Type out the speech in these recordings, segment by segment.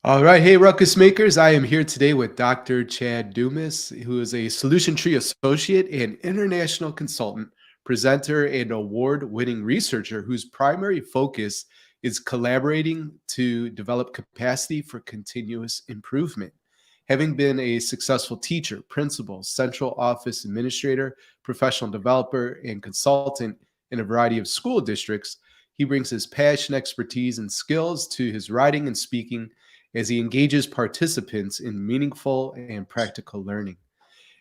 All right. Hey, Ruckus Makers. I am here today with Dr. Chad Dumas, who is a Solution Tree Associate and International Consultant, presenter, and award winning researcher whose primary focus is collaborating to develop capacity for continuous improvement. Having been a successful teacher, principal, central office administrator, professional developer, and consultant in a variety of school districts, he brings his passion, expertise, and skills to his writing and speaking as he engages participants in meaningful and practical learning.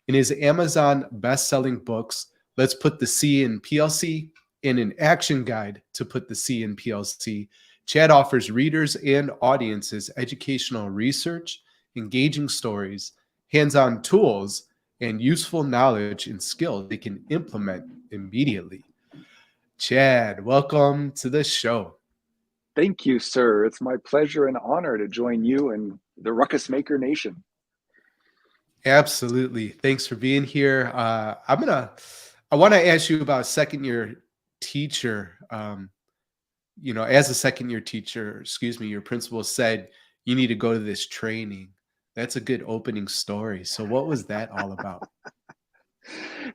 In his Amazon best-selling books, Let's Put the C in PLC and an action guide to put the C in PLC, Chad offers readers and audiences educational research, engaging stories, hands-on tools, and useful knowledge and skills they can implement immediately. Chad, welcome to the show. Thank you, sir. It's my pleasure and honor to join you and the Ruckus Maker Nation. Absolutely. Thanks for being here. I want to ask you about second year teacher. As a second year teacher, your principal said you need to go to this training. That's a good opening story. So what was that all about?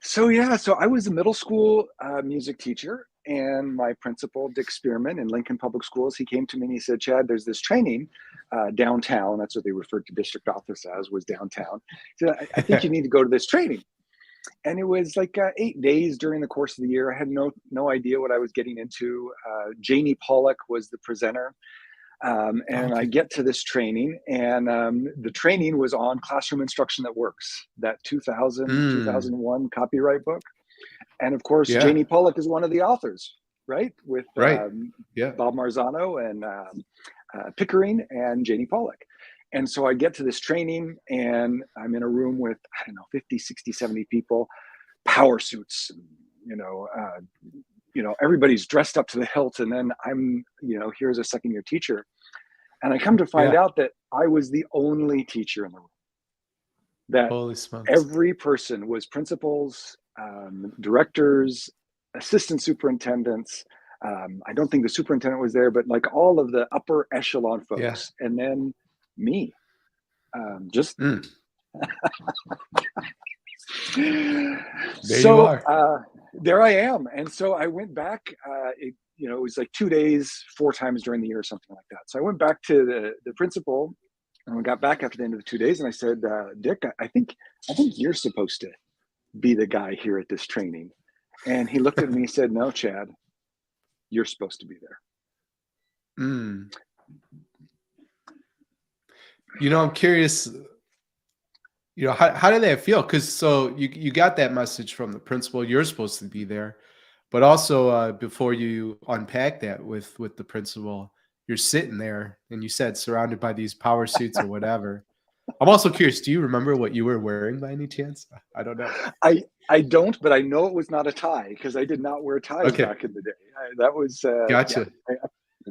So I was a middle school music teacher, and my principal, Dick Spearman in Lincoln Public Schools, he came to me and he said, Chad, there's this training downtown. That's what they referred to district office as, was downtown. He said, I think you need to go to this training. And it was like 8 days during the course of the year. I had no idea what I was getting into. Janie Pollock was the presenter. And I get to this training, and the training was on classroom instruction that works, that 2001 copyright book. And of course, Yeah. Janie Pollock is one of the authors, right? With Right. Yeah. Bob Marzano and Pickering and Janie Pollock. And so I get to this training, and I'm in a room with, 50, 60, 70 people, power suits, everybody's dressed up to the hilt. And then I'm, here's a second year teacher. And I come to find out that I was the only teacher in the room. That Holy smokes. every person was principals, directors, assistant superintendents. I don't think the superintendent was there, but like all of the upper echelon folks. And then me, there I am. And so I went back, it was like 2 days, 4 times during the year or something like that. So I went back to the principal, and we got back after the end of the 2 days, and I said, Dick, I think you're supposed to be the guy here at this training. And he looked at me and he said, no, Chad, you're supposed to be there. I'm curious, how did that feel? Because so you got that message from the principal, you're supposed to be there, but also before you unpack that with the principal, you're sitting there and you said surrounded by these power suits or whatever. I'm also curious, do you remember what you were wearing by any chance? I don't know. I don't, but I know it was not a tie, because I did not wear ties back in the day. That was gotcha.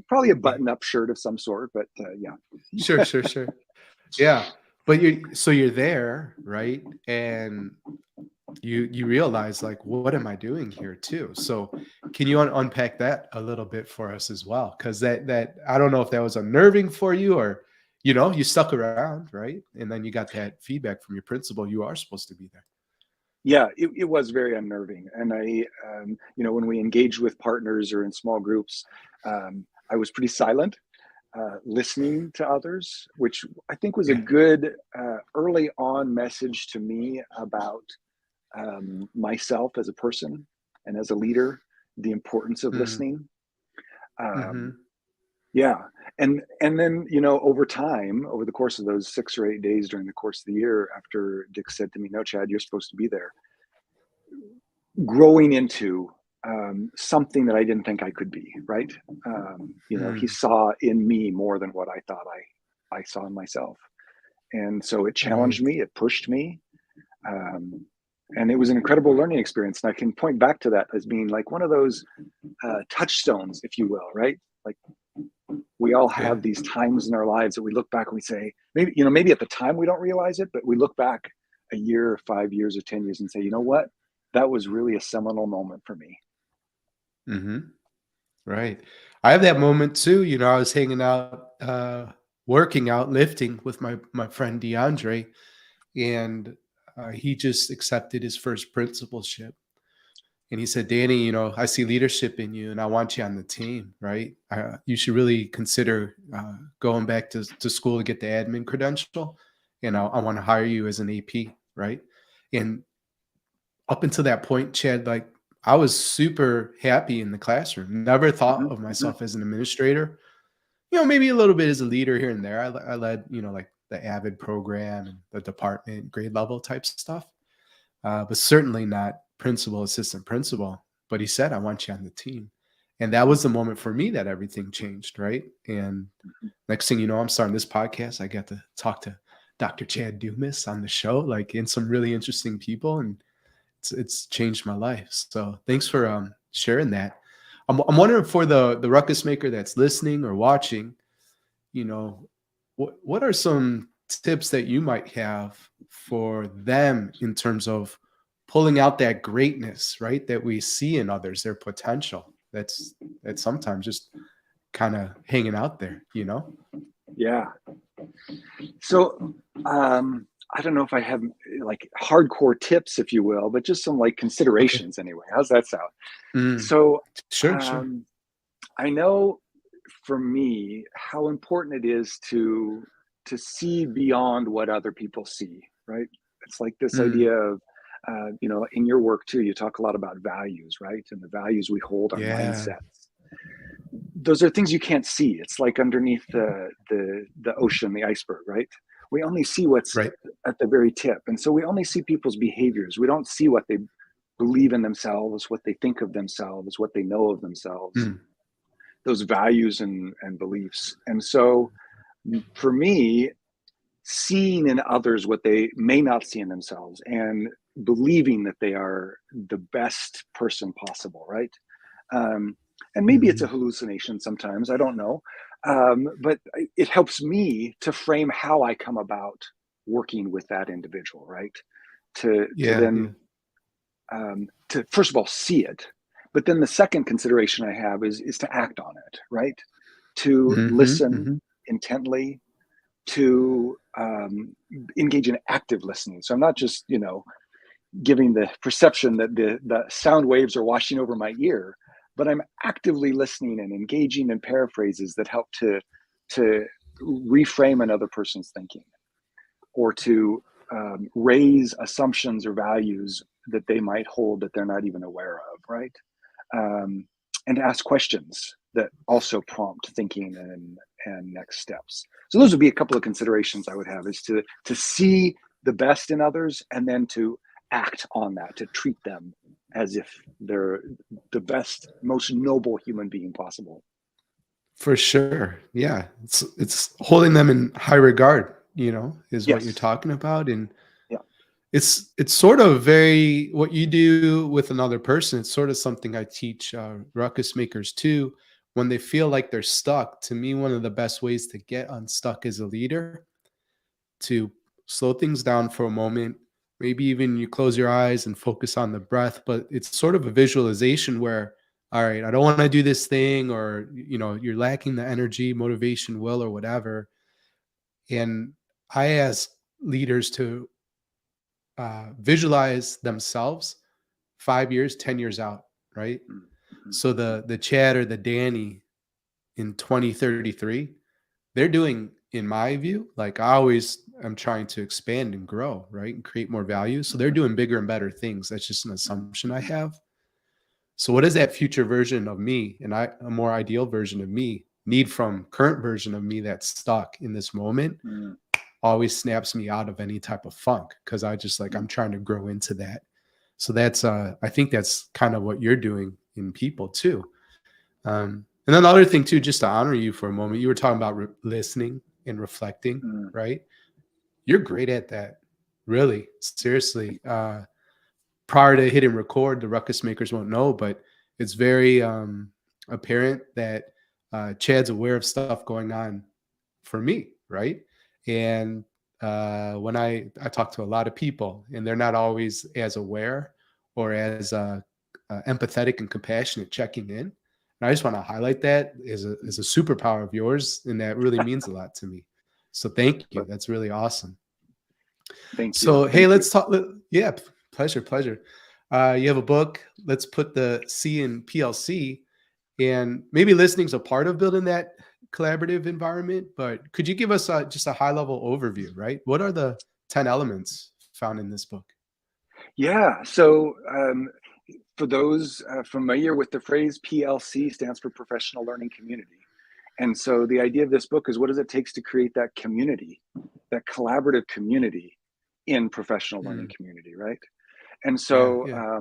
Probably a button-up shirt of some sort, but yeah. Sure. Yeah. But you're there, right? And you realize, like, what am I doing here too? So can you unpack that a little bit for us as well? Because that I don't know if that was unnerving for you, or you stuck around, right? And then you got that feedback from your principal, you are supposed to be there. Yeah, it was very unnerving. And I, when we engaged with partners or in small groups, I was pretty silent, listening to others, which I think was a good early on message to me about myself as a person and as a leader, the importance of listening. Yeah. And then, over time, over the course of those 6 or 8 days during the course of the year, after Dick said to me, no, Chad, you're supposed to be there, growing into something that I didn't think I could be, right? He saw in me more than what I thought I saw in myself. And so it challenged me, it pushed me. And it was an incredible learning experience. And I can point back to that as being like one of those touchstones, if you will, right? Like, we all have these times in our lives that we look back and we say, maybe at the time we don't realize it, but we look back a year, 5 years, or 10 years and say, you know what? That was really a seminal moment for me. Right. I have that moment too. I was hanging out working out, lifting with my friend DeAndre, and he just accepted his first principalship. And he said, Danny, I see leadership in you and I want you on the team, right? You should really consider going back to school to get the admin credential. And I want to hire you as an AP, right? And up until that point, Chad, like I was super happy in the classroom. Never thought Mhm, of mhm, myself as an administrator. Maybe a little bit as a leader here and there. I led, like the Avid program and the department grade level type stuff, but certainly not principal, assistant principal. But he said, I want you on the team. And that mhm, was the moment for me that everything changed, right? And mhm. next thing you know, I'm starting this podcast. I got to talk to Dr. Chad Dumas on the show, like and some really interesting people. And it's changed my life. So thanks for sharing that. I'm wondering for the ruckus maker that's listening or watching, you know, what are some tips that you might have for them in terms of pulling out that greatness, right? That we see in others, their potential. That's sometimes just kind of hanging out there. Yeah. So, I don't know if I have like hardcore tips, if you will, but just some like Okay. considerations anyway. How's that sound? Mm, So, sure, sure. um, I know for me how important it is to see beyond what other people see, right? It's like this Mm, idea of in your work too, you talk a lot about values, right? And the values we hold, our yeah. mindsets. Those are things you can't see. It's like underneath the ocean, the iceberg, right? We only see what's Right. at the very tip, and so we only see people's behaviors. We don't see what they believe in themselves, what they think of themselves, what they know of themselves, Mm, those values and beliefs. And so for me, seeing in others what they may not see in themselves and believing that they are the best person possible, right? Um, and maybe it's a mhm. hallucination sometimes, I don't know. But it helps me to frame how I come about working with that individual, right? To Yeah, then yeah. to first of all see it, but then the second consideration I have is to act on it, right? To Mhm, listen mhm. intently, to engage in active listening. So I'm not just giving the perception that the sound waves are washing over my ear, but I'm actively listening and engaging in paraphrases that help to reframe another person's thinking or to raise assumptions or values that they might hold that they're not even aware of, right? Um, and to ask questions that also prompt thinking and next steps. So those would be a couple of considerations I would have: is to see the best in others and then to act on that, to treat them as if they're the best, most noble human being possible. For sure. Yeah. It's holding them in high regard, is what you're Yes. talking about. And Yeah. it's sort of very what you do with another person. It's sort of something I teach ruckus makers too. When they feel like they're stuck, to me, one of the best ways to get unstuck as a leader, to slow things down for a moment. Maybe even you close your eyes and focus on the breath, but it's sort of a visualization where, all right, I don't want to do this thing, or, you're lacking the energy, motivation, will, or whatever. And I ask leaders to visualize themselves 5 years, 10 years out, right? Mm-hmm. So the Chad or the Danny in 2033, they're doing, in my view, like I always am trying to expand and grow, right? And create more value. So they're Mm-hmm. doing bigger and better things. That's just an assumption I have. So what does that future version of me and a more ideal version of me need from current version of me that's stuck in this moment? Mm-hmm. Always snaps me out of any type of funk because I just like I'm trying to grow into that. So that's I think that's kind of what you're doing in people too. And then the other thing too, just to honor you for a moment, you were talking about listening and reflecting, Mm-hmm. right? You're great at that. Really, seriously. Prior to hitting record, the ruckus makers won't know, but it's very apparent that Chad's aware of stuff going on for me, right? And when I talk to a lot of people, and they're not always as aware or as empathetic and compassionate checking in. And I just want to highlight that as a superpower of yours, and that really means a lot to me. So thank you. But That's really awesome. thank you. So, hey, Thank you. let's talk. Yeah, pleasure, pleasure. You have a book. Let's put the C in PLC, and maybe listening's a part of building that collaborative environment. But could you give us just a high level overview? Right? What are the 10 elements found in this book? Yeah. So, for those familiar with the phrase, PLC stands for Professional Learning Community. And so the idea of this book is, what does it take to create that community, that collaborative community in professional learning Mm, community, right? And yeah, so yeah.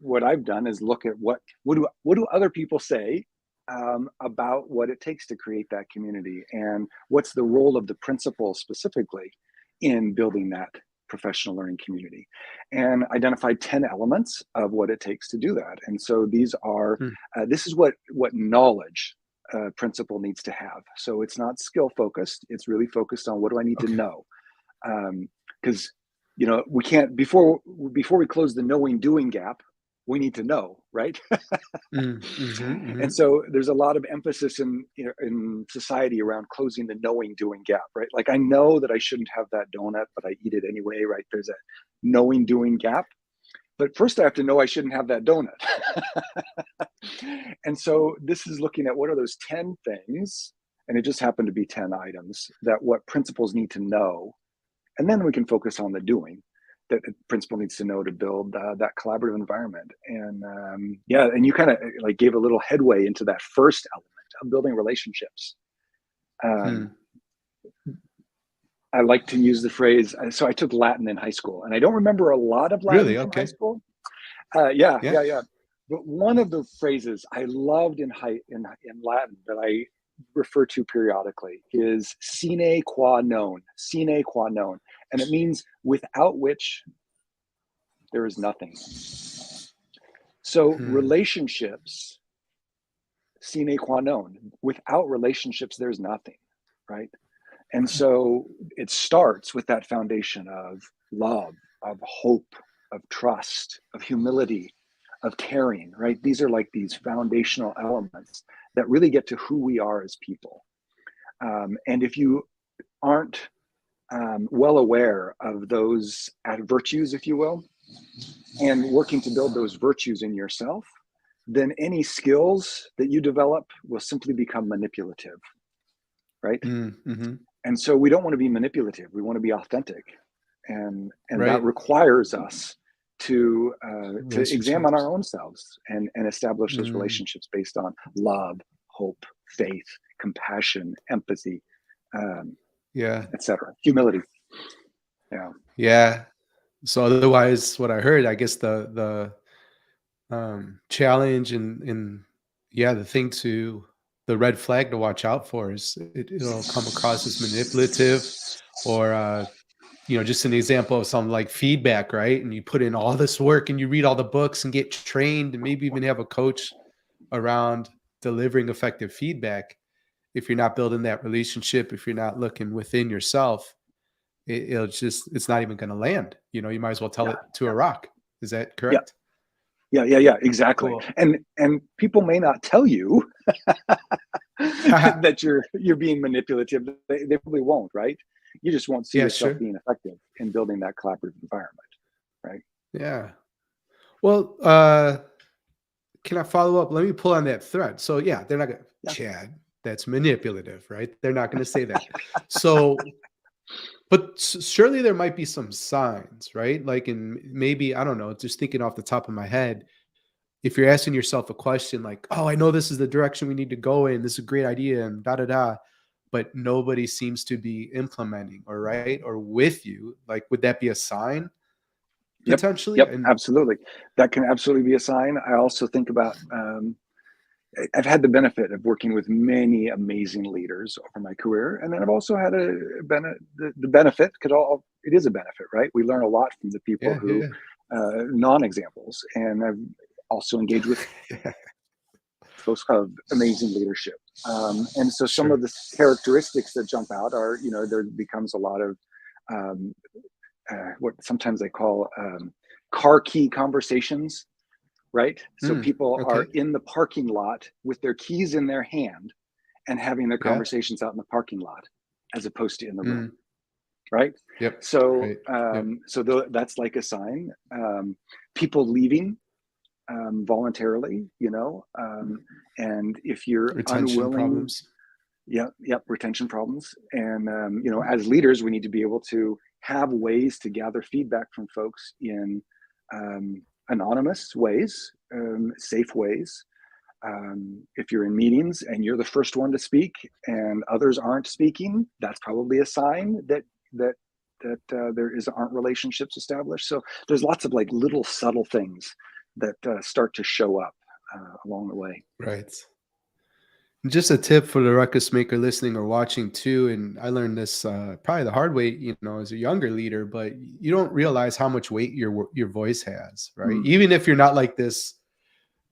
what I've done is look at what do other people say about what it takes to create that community, and what's the role of the principal specifically in building that professional learning community, and identified 10 elements of what it takes to do that. And so these are Mm, this is what knowledge principal needs to have. So it's not skill focused, it's really focused on, what do I need to okay. know, because we can't, before we close the knowing doing gap, we need to know, right? Mm, mhm, And mhm. so there's a lot of emphasis in society around closing the knowing doing gap, right? Like, I know that I shouldn't have that donut, but I eat it anyway, right? There's a knowing doing gap, but first I have to know I shouldn't have that donut. And so this is looking at, what are those 10 things, and it just happened to be 10 items, that what principals need to know, and then we can focus on the doing that the principal needs to know to build that collaborative environment. And yeah, and you kind of like gave a little headway into that first element of building relationships. um, Hmm. I like to use the phrase, so I took Latin in high school, and I don't remember a lot of Latin Really? from high Okay. school. Yeah, Yeah. yeah, yeah. But one of the phrases I loved in Latin that I refer to periodically is sine qua non, sine qua non, and it means without which there is nothing. So Hmm. relationships, sine qua non. Without relationships, there's nothing, right? And so it starts with that foundation of love, of hope, of trust, of humility, of caring, right? These are like these foundational elements that really get to who we are as people. And if you aren't well aware of those virtues, if you will, and working to build those virtues in yourself, then any skills that you develop will simply become manipulative, right? Mm, mhm. And so we don't want to be manipulative. We want to be authentic, and that Right. requires us to examine our Relationships. own selves, and establish those Mm, relationships based on love, hope, faith, compassion, empathy, um, yeah. etc. Humility. Yeah, Yeah. So otherwise, what I heard, I guess challenge and yeah, the thing to the red flag to watch out for is it'll come across as manipulative or just an example of some like feedback, right? And you put in all this work and you read all the books and get trained and maybe even have a coach around delivering effective feedback. If you're not building that relationship, if you're not looking within yourself, it's not even going to land. You might as well tell yeah, it to a yeah, rock. Is that yeah, correct? yeah, yeah, yeah. Exactly. Cool. And people may not tell you that you're being manipulative. They probably won't, right? You just won't see Yeah, yourself sure. being effective in building that collaborative environment, right? Yeah. Well, can I follow up? Let me pull on that thread. So yeah, they're not gonna Yeah. Chad, that's manipulative, right? They're not gonna say that. So, but surely there might be some signs, right? Like in maybe, I don't know, just thinking off the top of my head, if you're asking yourself a question like, "Oh, I know this is the direction we need to go in. This is a great idea," and da da da, but nobody seems to be implementing or right or with you, like, would that be a sign Yep. potentially? Yep. And Absolutely. That can absolutely be a sign. I also think about, I've had the benefit of working with many amazing leaders over my career, and then I've also had the benefit, because all it is a benefit, right? We learn a lot from the people yeah, who yeah, non-examples, and I've also engaged with yeah. folks of amazing leadership. And so some of Sure. the characteristics that jump out are, there becomes a lot of um, what sometimes they call car key conversations, right? So Mm, people are okay. in the parking lot with their keys in their hand and having their Yeah. conversations out in the parking lot. as opposed to in the room, Mm. right? Yep. So, Right. Yep. that's like a sign. People leaving voluntarily, and if you're Retention unwilling, problems. yep, retention problems. And as leaders, we need to be able to have ways to gather feedback from folks in anonymous ways, safe ways. If you're in meetings and you're the first one to speak and others aren't speaking, that's probably a sign that aren't relationships established. So there's lots of like little subtle things that start to show up along the way. Right. Just a tip for the ruckus maker listening or watching too, and I learned this probably the hard way, as a younger leader, but you don't realize how much weight your voice has, right? Mm, Even if you're not like this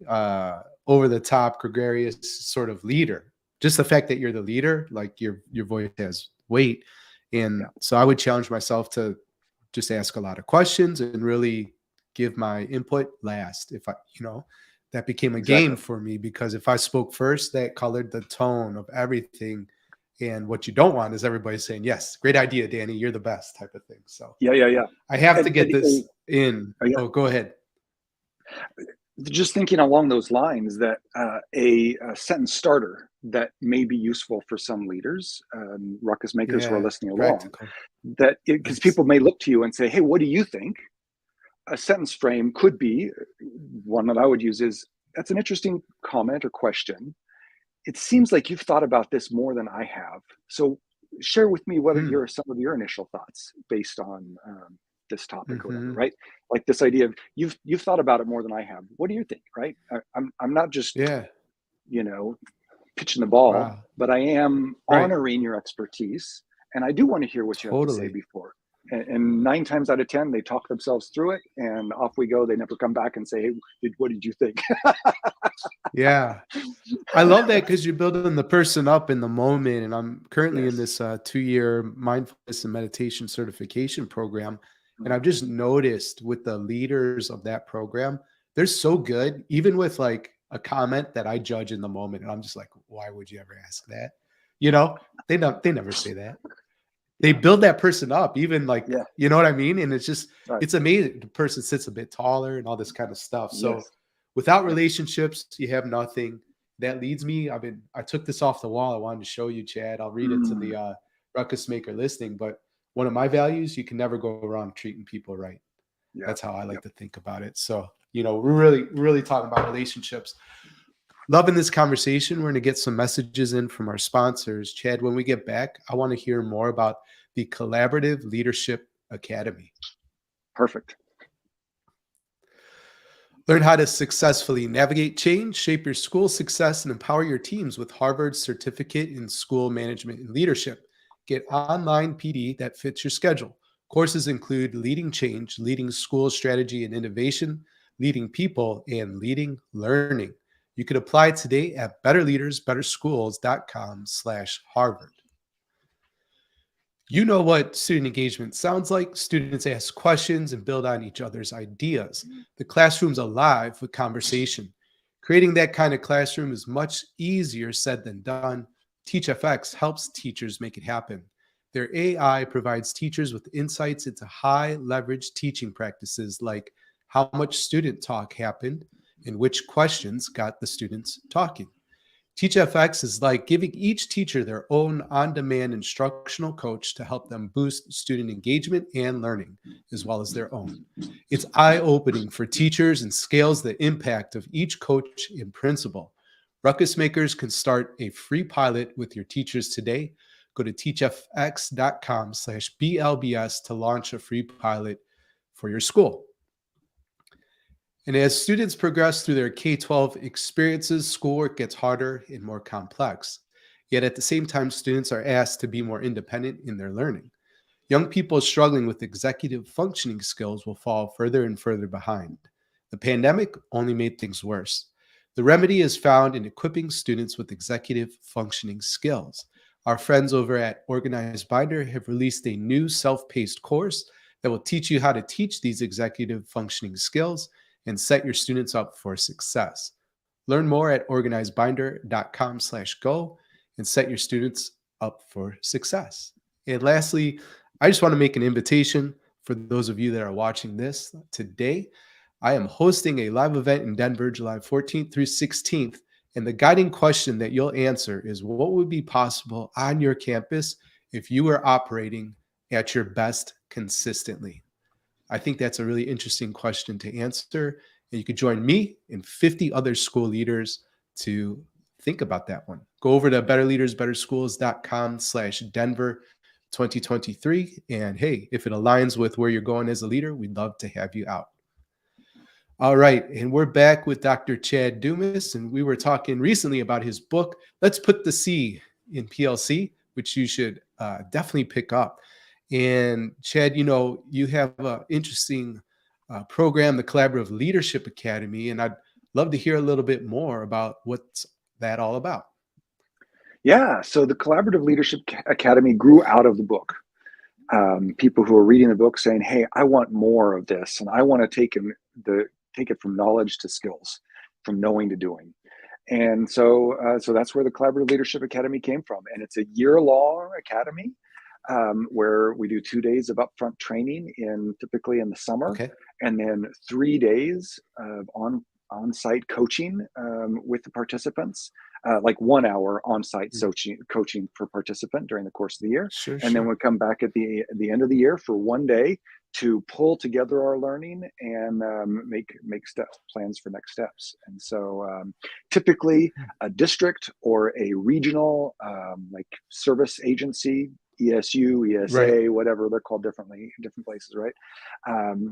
over the top gregarious sort of leader, just the fact that you're the leader, like your voice has weight. And yeah, so I would challenge myself to just ask a lot of questions and really give my input last. If that became a game exactly. for me, because if I spoke first, that colored the tone of everything. And what you don't want is everybody saying, yes, great idea, Danny, you're the best type of thing. So Yeah, yeah, yeah. I have to And, get this in. yeah, Oh, go ahead. just thinking along those lines, that a sentence starter that may be useful for some leaders, ruckus makers who are Yeah, listening along, practical. that because Nice. people may look to you and say, hey, what do you think? A sentence frame could be one that I would use is, that's an interesting comment or question. It seems like you've thought about this more than I have. So share with me what are Hmm. some of your initial thoughts based on this topic or whatever, Hmm. right? Like this idea of you've thought about it more than I have. What do you think, right? I'm not just Yeah. you know pitching the ball, Wow. but I am Right. honoring your expertise, and I do want to hear what you have to say Totally. before. And 9 times out of 10, they talk themselves through it, and off we go. They never come back and say, "Hey, what did you think?" Yeah. I love that because you're building the person up in the moment. And I'm currently in Yes. this 2-year mindfulness and meditation certification program. And Mm, I've just noticed with the leaders of that program, they're so good, even with like a comment that I judge in the moment. And I'm just like, why would you ever ask that? You know, they never say that. They yeah. build that person up, even like, Yeah. you know what I mean? And Right. it's amazing. The person sits a bit taller and all this kind of stuff. So Yes. without Yep. relationships, you have nothing. That leads me. I took this off the wall. I wanted to show you, Chad. I'll read it to Mm, the ruckus maker listening. But one of my values, you can never go wrong treating people right. yeah. That's how I like Yep. to think about it. So, we're really talking about relationships. Loving this conversation. We're going to get some messages in from our sponsors. Chad, when we get back, I want to hear more about the Collaborative Leadership Academy. Perfect. Learn how to successfully navigate change, shape your school success, and empower your teams with Harvard's Certificate in School Management and Leadership. Get online PD that fits your schedule. Courses include leading change, leading school strategy and innovation, leading people, and leading learning. You can apply today at betterleadersbetterschools.com/Harvard. You know what student engagement sounds like. Students ask questions and build on each other's ideas. The classroom's alive with conversation. Creating that kind of classroom is much easier said than done. TeachFX helps teachers make it happen. Their AI provides teachers with insights into high leverage teaching practices like how much student talk happened and which questions got the students talking. TeachFX is like giving each teacher their own on demand instructional coach to help them boost student engagement and learning, as well as their own. It's eye opening for teachers and scales the impact of each coach and principal. Ruckus makers can start a free pilot with your teachers today. Go to teachfx.com/BLBS to launch a free pilot for your school. And as students progress through their K 12 experiences, schoolwork gets harder and more complex. Yet at the same time, students are asked to be more independent in their learning. Young people struggling with executive functioning skills will fall further and further behind. The pandemic only made things worse. The remedy is found in equipping students with executive functioning skills. Our friends over at Organized Binder have released a new self paced course that will teach you how to teach these executive functioning skills and set your students up for success. Learn more at organizedbinder.com/go and set your students up for success. And lastly, I just want to make an invitation for those of you that are watching this today. I am hosting a live event in Denver, July 14th through 16th. And the guiding question that you'll answer is what would be possible on your campus if you were operating at your best consistently? I think that's a really interesting question to answer. And you could join me and 50 other school leaders to think about that one. Go over to betterleadersbetterschools.com/Denver 2023. And hey, if it aligns with where you're going as a leader, we'd love to have you out. All right. And we're back with Dr. Chad Dumas. And we were talking recently about his book, Let's Put the C in PLC, which you should definitely pick up. And Chad, you have an interesting program, the Collaborative Leadership Academy. And I'd love to hear a little bit more about what's that all about. Yeah, so the Collaborative Leadership Academy grew out of the book. People who are reading the book saying, "Hey, I want more of this, and I want to take it from knowledge to skills, from knowing to doing." And so that's where the Collaborative Leadership Academy came from. And it's a year-long academy where we do 2 days of upfront training typically in the summer, Okay. and then 3 days of on-site coaching with the participants, like 1 hour on-site coaching per participant during the course of the year. Sure, And then sure. we come back at the end of the year for 1 day to pull together our learning and make plans for next steps. And so typically a district or a regional like service agency, ESU, Right. ESA, whatever they're called differently in different places, right?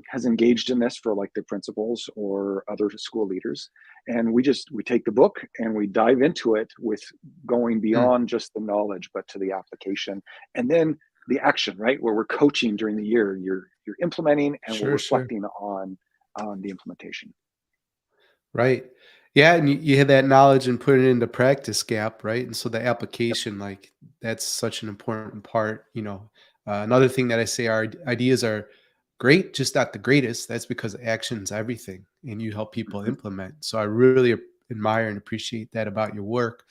Has engaged in this for like the principals or other school leaders. And we take the book and we dive into it with going Mm, beyond just the knowledge, but to the application. And then the action, right? Where we're coaching during the year, you're implementing and we're sure, sure. reflecting on the implementation. Right. Yeah, and you had that knowledge and put it into practice gap, right? And so the Yep. application, like that's such an important part. Another thing that I say, our ideas are great, just not the greatest. That's because action's everything, and you help people Mhm. implement. So I really admire and appreciate that about your work.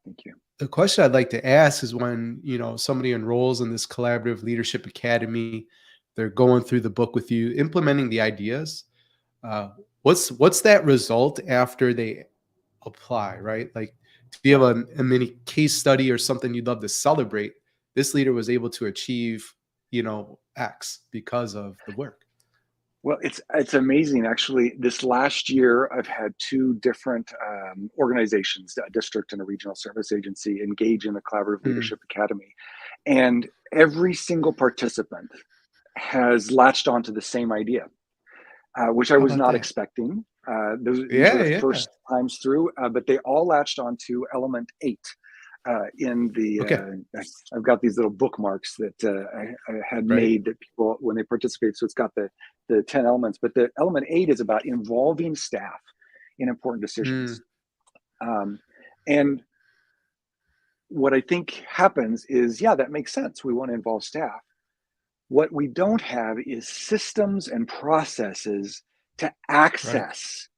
Thank you. The question I'd like to ask is when somebody enrolls in this collaborative leadership academy, they're going through the book with you, implementing the ideas. Uh, what's that result after they apply, right? Like, do you Yeah. have a mini case study or something you'd love to celebrate? This leader was able to achieve, X because of the work. Well, it's amazing. Actually, this last year, I've had two different organizations, a district and a regional service agency, engage in the Collaborative Mm, Leadership Academy, and every single participant has latched onto the same idea, which I how was about not that? expecting. These were Yeah, the yeah. first times through, but they all latched onto element 8. In the Okay. I've got these little bookmarks that I had Right. made that people when they participate. So it's got the 10 elements, but the element 8 is about involving staff in important decisions. Mm, Um, and what I think happens is, yeah, that makes sense. We want to involve staff. What we don't have is systems and processes to right. access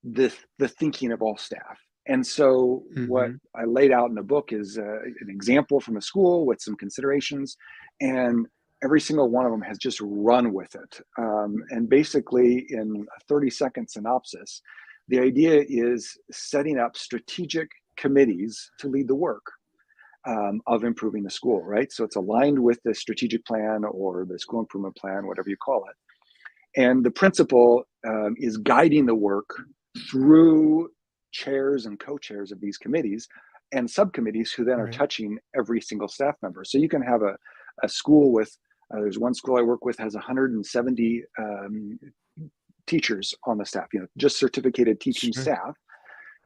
the thinking of all staff. And so what Hmm. I laid out in the book is an example from a school with some considerations, and every single one of them has just run with it. And basically, in a 30-second synopsis, the idea is setting up strategic committees to lead the work of improving the school, right? So it's aligned with the strategic plan or the school improvement plan, whatever you call it. And the principal is guiding the work through chairs and co-chairs of these committees and subcommittees who then are Right. touching every single staff member. So you can have a school with, there's one school I work with has 170 teachers on the staff, just certificated teaching Sure. staff.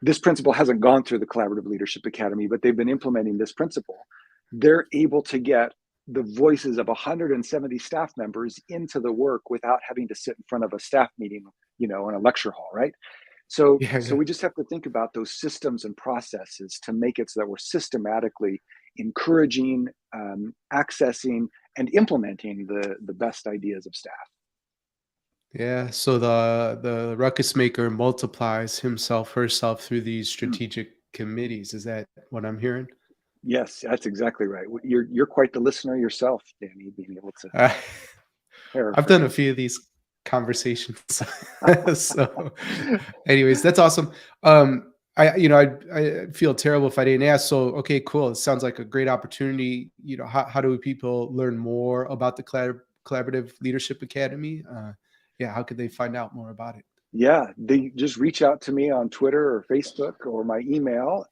This principal hasn't gone through the Collaborative Leadership Academy, but they've been implementing this principle. They're able to get the voices of 170 staff members into the work without having to sit in front of a staff meeting, in a lecture hall, right? So, Yeah, so yeah. we just have to think about those systems and processes to make it so that we're systematically encouraging, accessing, and implementing the best ideas of staff. Yeah. So the ruckus maker multiplies himself, herself through these Mm. strategic committees. Is that what I'm hearing? Yes, that's exactly right. You're quite the listener yourself, Danny, being able to Uh, I've done a paraphrase. few of these conversations. So, anyways, that's awesome. I feel terrible if I didn't ask. So, okay, cool. It sounds like a great opportunity. How do people learn more about the Collaborative Leadership Academy? Yeah, how could they find out more about it? Yeah, they just reach out to me on Twitter or Facebook or my email,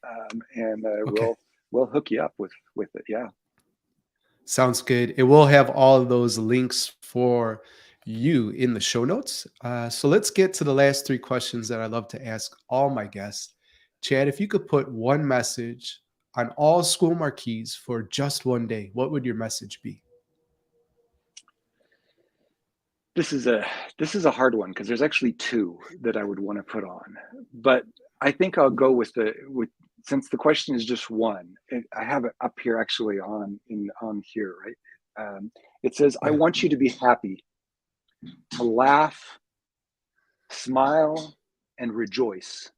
and Okay. we'll hook you up with it. Yeah. Sounds good. It will have all of those links for you in the show notes. So let's get to the last three questions that I love to ask all my guests. Chad, if you could put one message on all school marquees for just one day, what would your message be? This is a hard one because there's actually two that I would want to put on, but I think I'll go with since the question is just one. I have it up here actually on here, right? It says, "I Yeah. want you to be happy, to laugh, smile, and rejoice,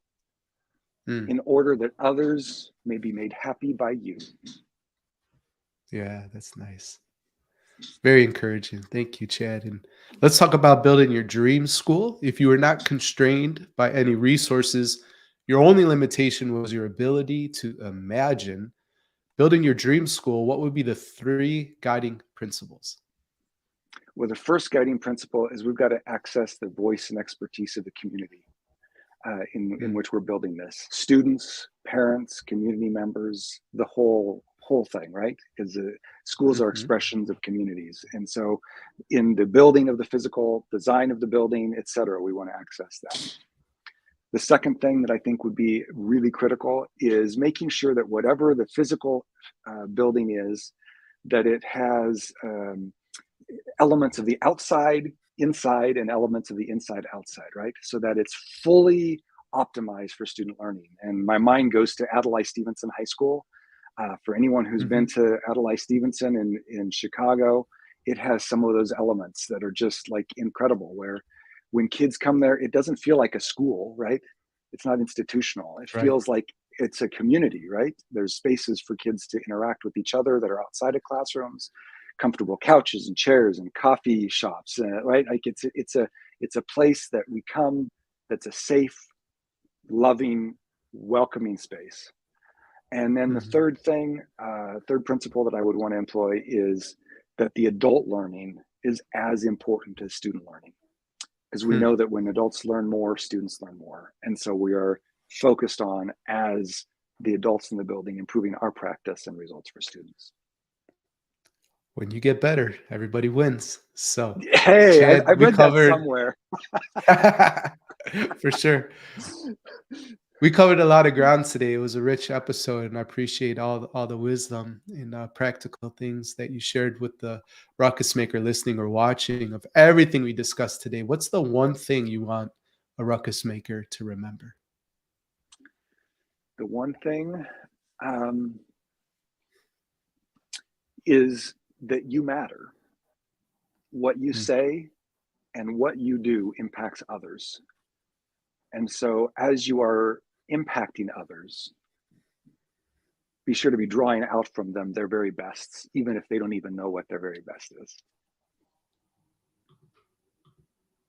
Mm, in order that others may be made happy by you." yeah, that's nice. Very encouraging. Thank you, Chad. And let's talk about building your dream school. If you were not constrained by any resources, your only limitation was your ability to imagine building your dream school, what would be the three guiding principles? Well, the first guiding principle is we've got to access the voice and expertise of the community. In Mm, which we're building this. Students, parents, community members, the whole thing, right? Because schools are mhm, expressions of communities, and so in the building of the physical design of the building, et cetera, we want to access that. The second thing that I think would be really critical is making sure that whatever the physical building is, that it has elements of the outside inside and elements of the inside outside, right? So that it's fully optimized for student learning. And my mind goes to Adlai Stevenson High School. For anyone who's been mhm, to Adlai Stevenson in Chicago, it has some of those elements that are just like incredible, where when kids come there, it doesn't feel like a school, right? It's not institutional. It right. feels like it's a community, right? There's spaces for kids to interact with each other that are outside of classrooms, comfortable couches and chairs and coffee shops, right? Like it's a place that we come, that's a safe, loving, welcoming space. And then the Mhm, third principle that I would want to employ is that the adult learning is as important as student learning, because we hmm. know that when adults learn more, students learn more, and so we are focused on, as the adults in the building, improving our practice and results for students. When you get better, everybody wins. So, Hey, Chad, I we read that covered somewhere. for sure. We covered a lot of ground today. It was a rich episode, and I appreciate all the wisdom and practical things that you shared with the ruckus maker listening or watching of everything we discussed today. What's the one thing you want a ruckus maker to remember? The one thing um, is that you matter. What you Mm, say and what you do impacts others. And so, as you are impacting others, be sure to be drawing out from them their very bests, even if they don't even know what their very best is.